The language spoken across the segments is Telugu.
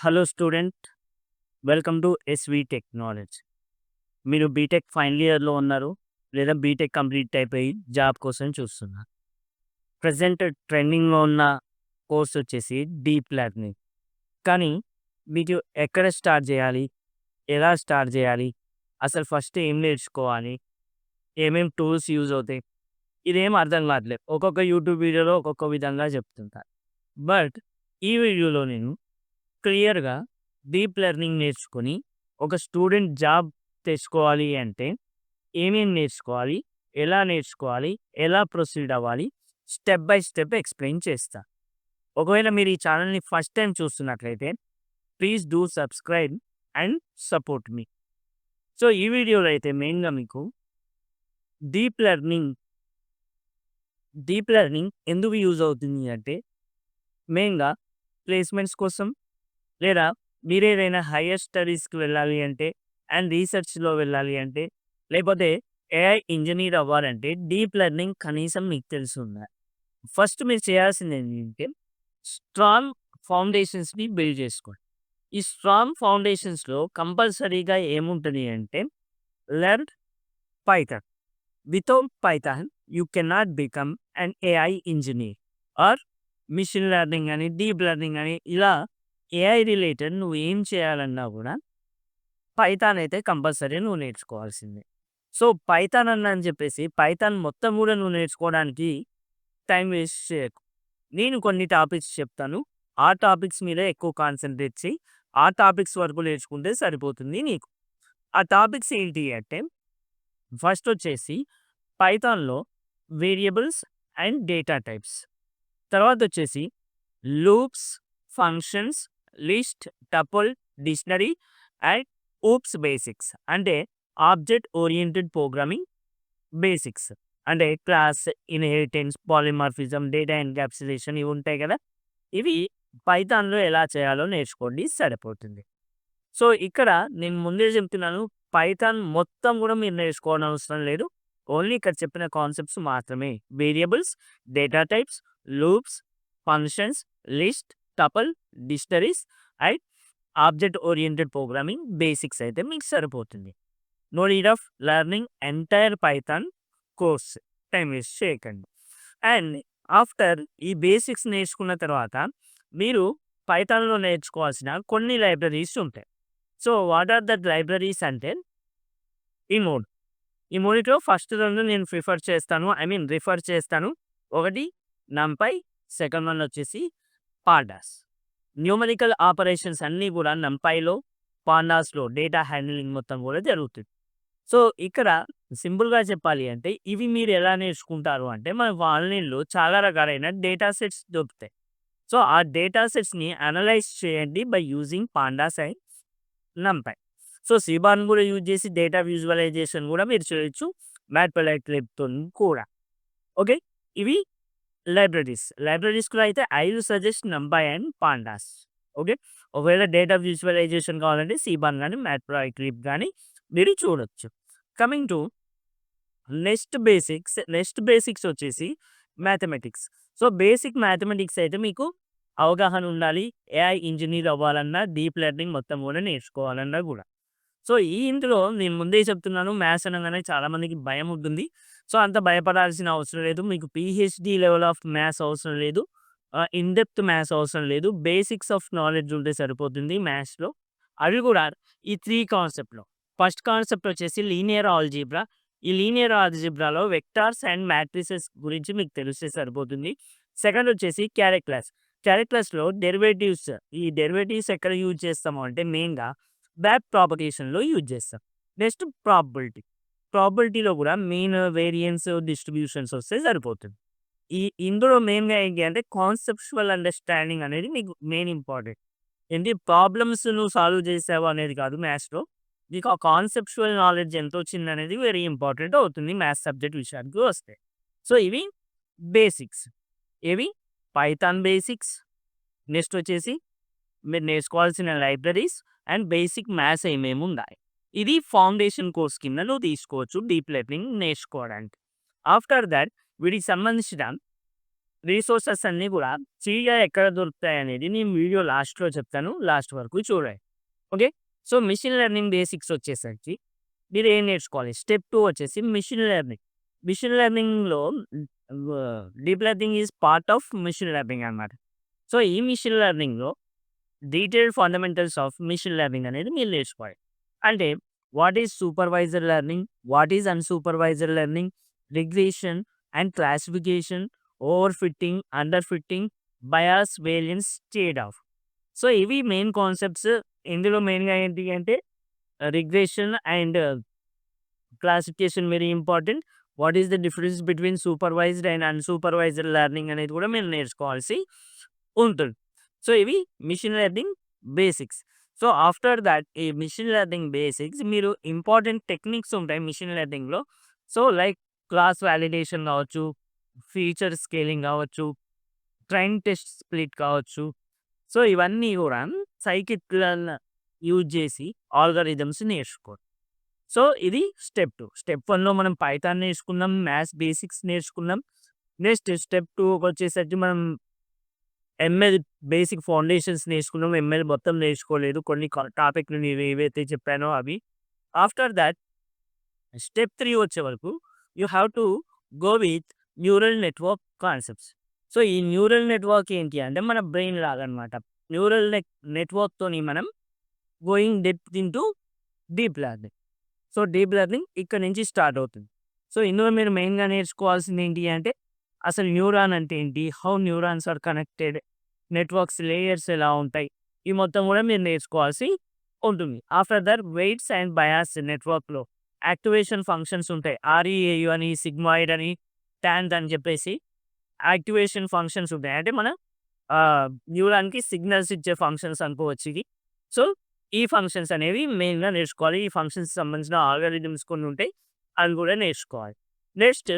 Hello student, welcome to SV technology. మీరు బీటెక్ ఫైనల్ ఇయర్లో ఉన్నారు, లేదా బీటెక్ కంప్లీట్ అయిపోయి జాబ్ కోసం చూస్తున్నారు. ప్రజెంట్ ట్రెండింగ్లో ఉన్న కోర్స్ వచ్చేసి డీప్ లెర్నింగ్. కానీ మీకు ఎక్కడ స్టార్ట్ చేయాలి, ఎలా స్టార్ట్ చేయాలి, అసలు ఫస్ట్ ఏం నేర్చుకోవాలి, ఏమేం టూల్స్ యూజ్ అవుతాయి, ఇదేం అర్థం కావట్లేదు. ఒక్కొక్క యూట్యూబ్ వీడియోలో ఒక్కొక్క విధంగా చెప్తుంటారు. బట్ ఈ వీడియోలో నేను క్లియర్‌గా డీప్ లెర్నింగ్ నేర్చుకొని, ఒక స్టూడెంట్ జాబ్ తెచ్చుకోవాలి అంటే ఏమేం నేర్చుకోవాలి? ఎలా నేర్చుకోవాలి? ఎలా ప్రొసీడ్ అవ్వాలి? స్టెప్ బై స్టెప్ ఎక్స్‌ప్లెయిన్ చేస్తా. ఒకవేళ మీరు ఈ ఛానెల్‌ని ఫస్ట్ టైమ్ చూస్తున్నట్లయితే please do subscribe and support me. So, ఈ వీడియోలో అయితే మెయిన్‌గా మీకు డీప్ లెర్నింగ్, డీప్ లెర్నింగ్ ఎందుకు యూజ్ అవుతుంది అంటే మెయిన్‌గా ప్లేస్‌మెంట్స్ కోసం, లేదా మీరేదైనా హైయర్ స్టడీస్‌కి వెళ్ళాలి అంటే అండ్ రీసెర్చ్‌లో వెళ్ళాలి అంటే, లేకపోతే ఏఐ ఇంజినీర్ అవ్వాలంటే డీప్ లెర్నింగ్ కనీసం మీకు తెలిసుండాలి. ఫస్ట్ మీరు చేయాల్సిందేంటంటే స్ట్రాంగ్ ఫౌండేషన్స్‌ని బిల్డ్ చేసుకోండి. ఈ స్ట్రాంగ్ ఫౌండేషన్స్‌లో కంపల్సరీగా ఏముంటది అంటే learn Python. Without Python you cannot become an AI engineer or machine learning అని, డీప్ లెర్నింగ్ అని, ఇలా ఏఐ రిలేటెడ్ నువ్వు ఏం చేయాలన్నా కూడా పైథాన్ అయితే కంపల్సరీ నువ్వు నేర్చుకోవాల్సిందే. సో, పైథాన్ అని చెప్పేసి పైథాన్ మొత్తం కూడా నువ్వు నేర్చుకోవడానికి టైం వేస్ట్ చేయకు. నేను కొన్ని టాపిక్స్ చెప్తాను. ఆ టాపిక్స్ మీద ఎక్కువ కాన్సంట్రేట్ చెయ్యి. ఆ టాపిక్స్ వరకు నేర్చుకుంటే సరిపోతుంది నీకు. ఆ టాపిక్స్ ఏంటి అంటే ఫస్ట్ వచ్చేసి పైథాన్‌లో వేరియబుల్స్ అండ్ డేటా టైప్స్. తర్వాతొచ్చేసి loops, functions, list, tuple, dictionary and OOPS basics. అంటే ఆబ్జెక్ట్ ఓరియెంటెడ్ ప్రోగ్రామింగ్ బేసిక్స్. అంటే class, inheritance, polymorphism, data encapsulation ఇవి ఉంటాయి కదా! ఇవి పైథాన్‌లో ఎలా చేయాలో నేర్చుకోండి సరిపోతుంది. సో, ఇక్కడ నేను ముందే చెప్తున్నాను, పైథాన్ మొత్తం కూడా మీరు నేర్చుకోనవసరం లేదు. ఓన్లీ ఇక్కడ చెప్పిన కాన్సెప్ట్స్ మాత్రమే. Variables, data types, loops, functions, list, tuple, dictionaries and object oriented programming basics అయితే మీకు సరిపోతుంది. No need of learning entire Python course. Time waste చేయకండి. అండ్ ఆఫ్టర్ ఈ బేసిక్స్ నేర్చుకున్న తర్వాత మీరు పైథాన్‌లో నేర్చుకోవాల్సిన కొన్ని లైబ్రరీస్ ఉంటాయి. So, what are that libraries అంటే ఈ 3. ఈ మూడిట్లో ఫస్ట్ 2 నేను రిఫర్ చేస్తాను. ఒకటి నంపై, సెకండ్ వన్ వచ్చేసి పాండాస్. న్యూమరికల్ ఆపరేషన్స్ అన్నీ కూడా నంపైలో, పాండాస్‌లో డేటా హ్యాండ్లింగ్ మొత్తం కూడా జరుగుతుంది. సో, ఇక్కడ సింపుల్‌గా చెప్పాలి అంటే ఇవి మీరు ఎలా నేర్చుకుంటారు అంటే మనకు ఆన్‌లైన్‌లో చాలా రకాలైన డేటా సెట్స్ దొరుకుతాయి. సో, ఆ డేటా సెట్స్‌ని అనలైజ్ చేయండి by using pandas and నంపై. So, Seaborn కూడా యూజ్ చేసి డేటా విజువలైజేషన్ కూడా మీరు చేయొచ్చు. మ్యాట్‌ప్లాట్‌లిబ్‌తోని కూడా. ఓకే. ఇవి లైబ్రరీస్. లైబ్రరీస్‌లో అయితే I will suggest నంపై and pandas. Okay. ఒకవేళ డేటా విజువలైజేషన్ కావాలంటే సీబార్న్ గాని, మ్యాట్‌ప్లాట్‌లిబ్ గాని మీరు చూడొచ్చు. కమింగ్ టు నెక్స్ట్ బేసిక్స్ వచ్చేసి మ్యాథమెటిక్స్. సో, బేసిక్ మ్యాథమెటిక్స్ అయితే మీకు అవగాహన ఉండాలి. ఏఐ ఇంజినీర్ అవ్వాలన్నా, డీప్ లెర్నింగ్ మొత్తం కూడా నేర్చుకోవాలన్నా కూడా. సో, ఇందులో నేను ముందే చెప్తున్నాను, మ్యాథ్స్ అనంగానే చాలామందికి భయం ఉంటుంది. సో, అంత భయపడాల్సిన అవసరం లేదు. మీకు పీహెచ్‌డీ లెవెల్ ఆఫ్ మ్యాథ్స్ అవసరం లేదు. ఇన్ డెప్త్ మ్యాథ్స్ అవసరం లేదు. బేసిక్స్ ఆఫ్ నాలెడ్జ్ ఉంటే సరిపోతుంది మ్యాథ్స్‌లో. అవి కూడా ఈ 3 కాన్సెప్ట్‌లో. ఫస్ట్ కాన్సెప్ట్ వచ్చేసి లీనియర్ ఆల్జీబ్రా. ఈ లీనియర్ ఆల్జీబ్రాలో వెక్టార్స్ అండ్ మ్యాట్రిసెస్ గురించి మీకు తెలిస్తే సరిపోతుంది. సెకండ్ వచ్చేసి క్యాలిక్యులస్. క్యాలిక్యులస్‌లో డెరివేటివ్స్. ఈ డెరివేటివ్స్ ఎక్కడ యూజ్ చేస్తాము అంటే మెయిన్‌గా బ్యాక్ ప్రాపగేషన్‌లో యూజ్ చేస్తాం. Next probability. ప్రాబబిలిటీలో కూడా మీన్, వేరియన్స్, డిస్ట్రిబ్యూషన్స్ వస్తే సరిపోతుంది. ఇందులో మెయిన్‌గా ఏంటి అంటే కాన్సెప్చువల్ అండర్‌స్టాండింగ్ అనేది మీకు మెయిన్ ఇంపార్టెంట్. ఏంటి ప్రాబ్లమ్స్ నువ్వు సాల్వ్ చేసావు అనేది కాదు మ్యాథ్స్‌లో. నీకు ఆ కాన్సెప్చువల్ నాలెడ్జ్ ఎంతొచ్చిందనేది వెరీ ఇంపార్టెంట్ అవుతుంది మ్యాథ్స్ సబ్జెక్ట్ విషయానికి వస్తే. సో, ఇవి బేసిక్స్. ఏవి? Python basics. నెక్స్ట్ వచ్చేసి మీరు నేర్చుకోవాల్సిన లైబ్రరీస్ అండ్ బేసిక్ మ్యాథ్స్ ఏమేమి ఉన్నాయి. ఇది ఫౌండేషన్ కోర్స్ కింద నువ్వు తీసుకోవచ్చు డీప్ లెర్నింగ్ నేర్చుకోవడానికి. ఆఫ్టర్ దట్ వీటికి సంబంధించిన రిసోర్సెస్ అన్నీ కూడా ఫ్రీగా ఎక్కడ దొరుకుతాయనేది నేను వీడియో లాస్ట్‌లో చెప్తాను. లాస్ట్ వరకు చూడండి. Okay. So, machine learning basics వచ్చేసరికి మీరేం నేర్చుకోవాలి? స్టెప్ 2 వచ్చేసి మెషిన్ లెర్నింగ్. మెషిన్ లెర్నింగ్‌లో deep learning is part of machine learning అనమాట. సో, ఈ మెషిన్ లెర్నింగ్‌లో detailed fundamentals of machine learning అనేది మీరు నేర్చుకోవాలి. అంటే what is supervised learning? What is unsupervised learning? Regression and classification, overfitting, underfitting, bias, variance, trade off. So, ఇవి మెయిన్ కాన్సెప్ట్స్. ఇందులో మెయిన్‌గా ఏంటి అంటే regression and classification very important. What is the difference between supervised and unsupervised learning అనేది కూడా మీరు నేర్చుకోవాల్సి ఉంటుంది. సో, ఇవి machine learning basics. So, after that ఈ మెషిన్ లెర్నింగ్ బేసిక్స్ మీరు ఇంపార్టెంట్ టెక్నిక్స్ ఉంటాయి మెషిన్ లెర్నింగ్‌లో. సో, లైక్ క్లాస్ వాలిడేషన్ కావచ్చు, ఫీచర్ స్కేలింగ్ కావచ్చు, ట్రైన్ టెస్ట్ స్ప్లిట్ కావచ్చు. సో, ఇవన్నీ కూడా సైకిట్‌లను యూజ్ చేసి ఆల్గారిథమ్స్ నేర్చుకోవాలి. సో, ఇది స్టెప్ 2. స్టెప్ 1లో మనం పైథాన్ నేర్చుకున్నాం. మ్యాథ్స్ బేసిక్స్ నేర్చుకున్నాం. నెక్స్ట్ స్టెప్ 2కొచ్చేసరికి మనం ఎంఎల్ బేసిక్ ఫౌండేషన్స్ నేర్చుకున్నాం. ఎంఎల్ మొత్తం నేర్చుకోలేదు. కొన్ని టాపిక్‌లు నేను ఏవైతే చెప్పానో అవి. ఆఫ్టర్ థట్ స్టెప్ 3 వచ్చే వరకు you have to go with neural network concepts. So, ఈ న్యూరల్ నెట్వర్క్ ఏంటి అంటే మన బ్రెయిన్ లాగనమాట. న్యూరల్ నెట్వర్క్‌తోని మనం going depth into deep learning. So, deep learning ఇక్కడి నుంచి స్టార్ట్ అవుతుంది. సో, ఇందులో మీరు మెయిన్‌గా నేర్చుకోవాల్సింది ఏంటి అంటే అసలు న్యూరాన్ అంటే ఏంటి? How neurons are connected? Networks layers ఎలా ఉంటాయి? ఈ మొత్తం కూడా మీరు నేర్చుకోవాల్సి ఉంటుంది. After that weights and bias నెట్వర్క్‌లో యాక్టివేషన్ ఫంక్షన్స్ ఉంటాయి. ఆర్ఈఏయు అని, సిగ్మాయిడ్ అని, టాంట్ అని చెప్పేసి యాక్టివేషన్ ఫంక్షన్స్ ఉంటాయి. అంటే మన న్యూరాన్‌కి సిగ్నల్స్ ఇచ్చే ఫంక్షన్స్ అనుకోవచ్చు ఇవి. సో, ఈ ఫంక్షన్స్ అనేవి మెయిన్‌గా నేర్చుకోవాలి. ఈ ఫంక్షన్స్‌కి సంబంధించిన ఆల్గారిథమ్స్ కొన్ని ఉంటాయి. అవి కూడా నేర్చుకోవాలి. నెక్స్ట్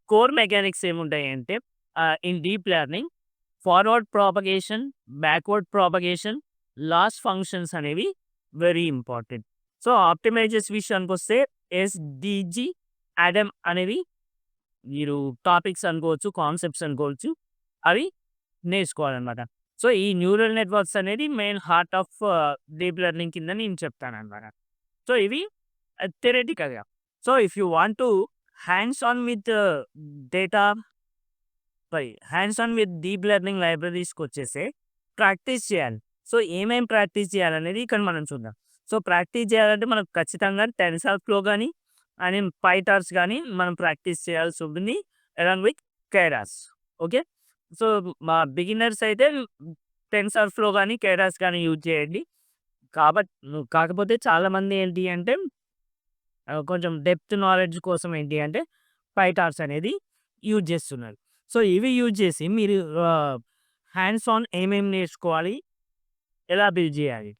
కోర్ మెకానిక్స్ ఏముంటాయి అంటే in deep learning forward propagation, backward propagation, loss functions అనేవి వెరీ ఇంపార్టెంట్. సో, ఆప్టిమైజర్స్ విషయానికొస్తే ఎస్‌డిజి, అడమ్ అనేవి మీరు టాపిక్స్ అనుకోవచ్చు, కాన్సెప్ట్స్ అనుకోవచ్చు. అవి నేర్చుకోవాలనమాట. సో, ఈ న్యూరల్ నెట్వర్క్స్ అనేది main heart of deep learning కింద నేను చెప్తాననమాట. సో, ఇవి థియరెటికల్‌గా. So, if you want to hands on with data hands on with deep learning లైబ్రరీస్‌కొచ్చేసి ప్రాక్టీస్ చేయాలి. సో, ఏమేం ప్రాక్టీస్ చేయాలనేది ఇక్కడ మనం చూద్దాం. సో, ప్రాక్టీస్ చేయాలంటే మనకు ఖచ్చితంగా టెన్సార్‌ఫ్లో గాని, అండ్ పైటార్స్ గాని మనం ప్రాక్టీస్ చేయాల్సి ఉంటుంది. Along with కేరాస్. ఓకే. సో, మా బిగినర్స్ అయితే టెన్సార్‌ఫ్లో గాని, కేరాస్ గాని యూజ్ చేయండి. కాబట్ కాకపోతే చాలామంది ఏంటి అంటే కొంచెం డెప్త్ నాలెడ్జ్ కోసం ఏంటి అంటే పైటార్స్ అనేది యూజ్ చేస్తున్నారు. సో, ఇవి యూజ్ చేసి మీరు హ్యాండ్స్ ఆన్ ఏమేమి నేర్చుకోవాలి? ఎలా బిల్డ్ చేయాలి?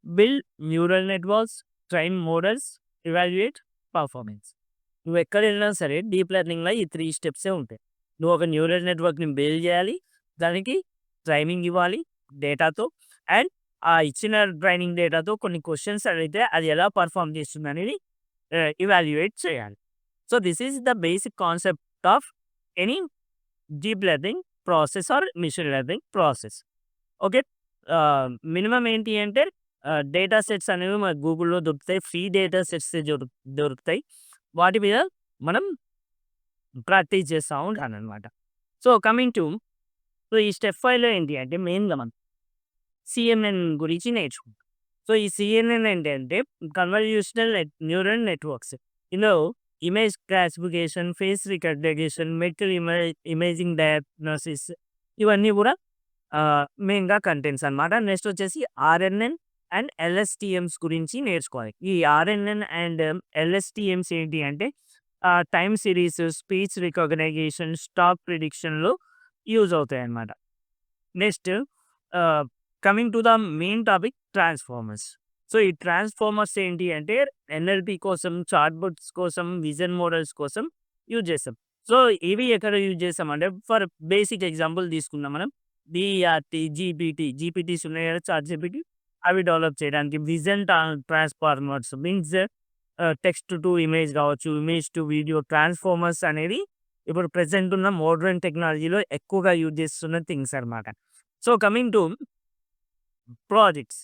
Build neural networks, train models, evaluate performance. నువ్వెక్కడెళ్ళినా సరే డీప్ లెర్నింగ్‌లో ఈ 3 స్టెప్సే ఉంటాయి. నువ్వు ఒక న్యూరల్ నెట్వర్క్‌ని బిల్డ్ చేయాలి. దానికి ట్రైనింగ్ ఇవ్వాలి డేటాతో. అండ్ ఆ ఇచ్చిన ట్రైనింగ్ డేటాతో కొన్ని క్వెషన్స్ అడిగితే అది ఎలా పర్ఫార్మ్ చేస్తుందనేది ఎవాల్యుయేట్ చేయాలి. So, this is the basic concept of any deep learning process or machine learning process. Okay. Minimum ఏంటి అంటే డేటా సెట్స్ అనేవి మనకు గూగుల్‌లో దొరుకుతాయి. ఫ్రీ డేటా సెట్స్ దొరుకుతాయి. వాటి మీద మనం ప్రాక్టీస్ చేస్తా ఉండాలనమాట. సో, కమింగ్ టు ఈ స్టెప్ 5లో ఏంటి అంటే మెయిన్‌గా మనం సీఎన్ఎన్ గురించి నేర్చుకుంటాం. సో, ఈ సీఎన్ఎన్ ఏంటంటే కన్వల్యూషనల్ న్యూరల్ నెట్వర్క్స్. ఇందులో image classification, face recognition, metal imaging diagnosis ఇవన్నీ కూడా మెయిన్‌గా కంటెంట్స్ అనమాట. నెక్స్ట్ వచ్చేసి ఆర్ఎన్ఎన్ అండ్ ఎల్ఎస్టీఎమ్స్ గురించి నేర్చుకోవాలి. ఈ ఆర్ఎన్ఎన్ అండ్ ఎల్ఎస్టీఎమ్స్ ఏంటి అంటే time series, speech recognition, stock ప్రిడిక్షన్‌లో యూజ్ అవుతాయన్నమాట. Next coming to the main topic transformers. So, ఈ ట్రాన్స్‌ఫార్మర్స్ ఏంటి అంటే ఎన్ఎల్‌పి కోసం, చాట్‌బోట్స్ కోసం, విజన్ మోడల్స్ కోసం యూజ్ చేస్తాం. సో, ఇవి ఎక్కడ యూజ్ చేస్తామంటే ఫర్ బేసిక్ ఎగ్జాంపుల్ తీసుకుందాం మనం. బీఆర్‌టీ, జీపీటీస్ ఉన్నాయి కదా! చాట్ జీపీటీ అవి డెవలప్ చేయడానికి vision transformers means text to image కావచ్చు, ఇమేజ్ టు వీడియో ట్రాన్స్‌ఫార్మర్స్ అనేది ఇప్పుడు ప్రెజెంట్ ఉన్న మోడ్రన్ టెక్నాలజీలో ఎక్కువగా యూజ్ చేస్తున్న థింగ్స్ అనమాట. So, coming to projects.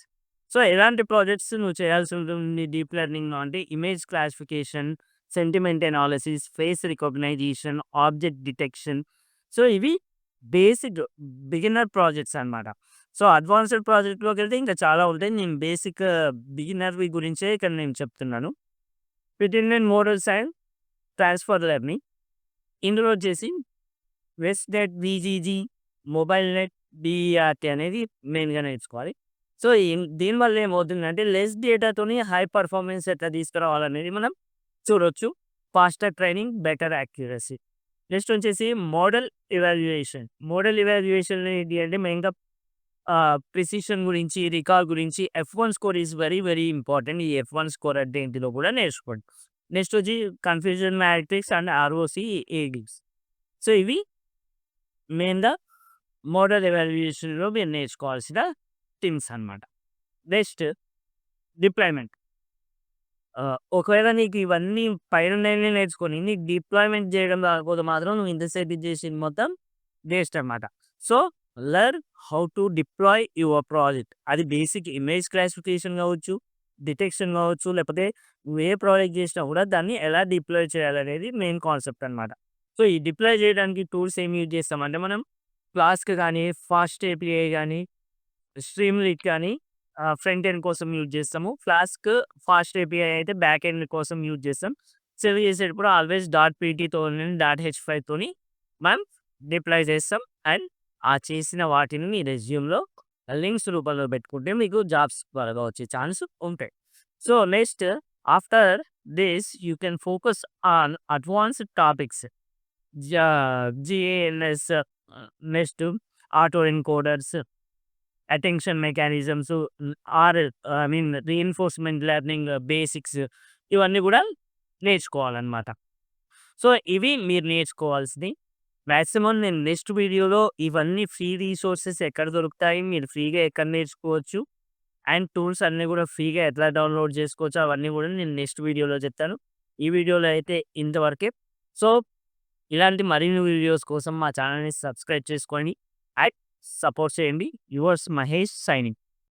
So, ఎలాంటి ప్రాజెక్ట్స్ నువ్వు చేయాల్సి ఉంటుంది డీప్ లెర్నింగ్‌లో అంటే image classification, sentiment analysis, face recognition, object detection. So, ఇవి బేసిక్ బిగినర్ ప్రాజెక్ట్స్ అనమాట. సో, అడ్వాన్స్‌డ్ ప్రాజెక్ట్‌లోకెళ్తే ఇంకా చాలా ఉంటాయి. నేను బేసిక్ బిగినర్‌వి గురించే ఇక్కడ నేను చెప్తున్నాను. Pretended models and transfer learning. ఇందులో వచ్చేసి వెస్ట్‌నెట్, వీజీజీ, మొబైల్ నెట్, డీఈఆర్‌టీ అనేది మెయిన్‌గా నేర్చుకోవాలి. సో, దీనివల్ల ఏమవుతుందంటే లెస్ డేటాతోని హై పర్ఫార్మెన్స్ ఎట్లా తీసుకురావాలనేది మనం చూడొచ్చు. Faster training, better accuracy. Next వచ్చేసి మోడల్ ఎవాల్యుయేషన్. మోడల్ ఎవాల్యుయేషన్ ఏంటి అంటే మెయిన్‌గా ప్రిసిషన్ గురించి, రికాల్ గురించి F one score is very, very important. ఈ ఎఫ్1 స్కోర్ అంటే ఏంటిదో కూడా నేర్చుకోండి. నెక్స్ట్ వచ్చి confusion matrix and ROC, ADs. So, ఇవి మెయిన్‌గా మోడల్ ఎవాల్యుయేషన్‌లో మీరు నేర్చుకోవాల్సిన థింగ్స్ అనమాట. Next deployment. ఒకవేళ నీకు ఇవన్నీ పైనున్నయన్ని నేర్చుకొని నీకు డిప్లాయ్‌మెంట్ చేయడం రాకపోతే మాత్రం నువ్వు ఇంతసేపు ఇది చేసింది మొత్తం వేస్ట్ అనమాట. So, learn how to deploy your project. అది బేసిక్ ఇమేజ్ క్లాసిఫికేషన్ కావచ్చు, డిటెక్షన్ కావచ్చు, లేకపోతే నువ్వు ఏ ప్రాజెక్ట్ చేసినా కూడా దాన్ని ఎలా డిప్లాయ్ చేయాలనేది మెయిన్ కాన్సెప్ట్ అనమాట. సో, ఈ డిప్లాయ్ చేయడానికి టూల్స్ ఏమి యూజ్ చేస్తామంటే మనం ఫ్లాస్క్ గానీ, ఫాస్ట్ ఏపీఐ గానీ, స్ట్రీమ్‌లీట్ కానీ ఫ్రంట్ ఎండ్ కోసం యూజ్ చేస్తాము. ఫ్లాస్క్, ఫాస్ట్ ఏపీఐ అయితే బ్యాక్ ఎండ్ కోసం యూజ్ చేస్తాం. సేవ్ చేసేటప్పుడు ఆల్వేస్ డాట్ పీటీతోని, డాట్ హెచ్5తోని మనం డిప్లాయ్ చేస్తాం. అండ్ ఆ చేసిన వాటిని మీ రెజ్యూమ్‌లో లింక్స్ రూపంలో పెట్టుకుంటే మీకు జాబ్స్ త్వరగా వచ్చే ఛాన్స్ ఉంటాయి. So, next after this you can focus on advanced topics. జా GANs, next autoencoders, attention mechanisms, or I mean reinforcement learning basics ఇవన్నీ కూడా నేర్చుకోవాలనమాట. సో, ఇవి మీరు నేర్చుకోవాల్సినయి. మాక్సిమం నేను నెక్స్ట్ వీడియోలో ఇవన్నీ ఫ్రీ రిసోర్సెస్ ఎక్కడ దొరుకుతాయి, మీరు ఫ్రీగా ఎక్కడ నేర్చుకోవచ్చు, అండ్ టూల్స్ అన్నీ కూడా ఫ్రీగా ఎట్లా డౌన్లోడ్ చేసుకోవచ్చో అవన్నీ కూడా నేను నెక్స్ట్ వీడియోలో చెప్తాను. ఈ వీడియోలో అయితే ఇంతవరకే. సో, ఇలాంటి మరిన్ని వీడియోస్ కోసం మా ఛానల్‌ని సబ్స్క్రైబ్ చేసుకోండి. అండ్ సపోర్ట్ చేయండి. Yours Mahesh signing.